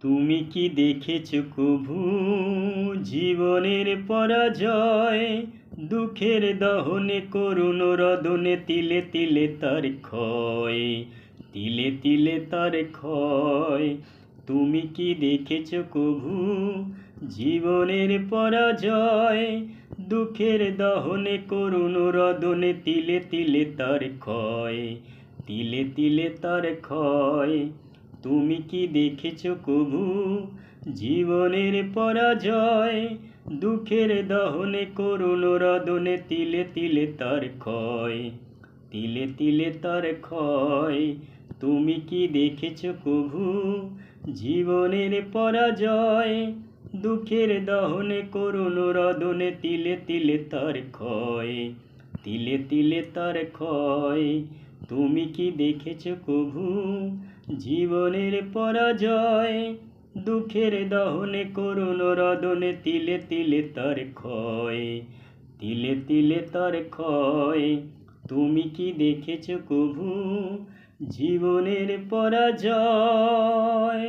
তুমি কি দেখেছো কভু জীবনের পরাজয়? দুঃখের দহনে করুণ রদনে তিলে তিলে তার ক্ষয়, তিলে তিলে তার ক্ষয়। তুমি কি দেখেছো কভু জীবনের পরাজয়? দুঃখের দহনে করুণ রদনে তিলে তিলে তার ক্ষয়, তিলে তিলে তার ক্ষয়। তুমি কি দেখেছো কভু জীবনের পরাজয়? দুঃখের দহনে করুণ রদনে তিলে তিলে তার ক্ষয়, তিলে তিলে তার ক্ষয়। তুমি কি দেখেছো কভু জীবনের পরাজয়? দুঃখের দহনে করুণ রদনে তিলে তিলে তার ক্ষয়, তিলে তিলে তার ক্ষয়। তুমি কি দেখেছো কভু জীবনের পরাজয়? দুঃখের দহনে করুণ রদনে তিলে তিলে তার ক্ষয়, তিলে তিলে তার ক্ষয়। তুমি কি দেখেছো কভু জীবনের পরাজয়?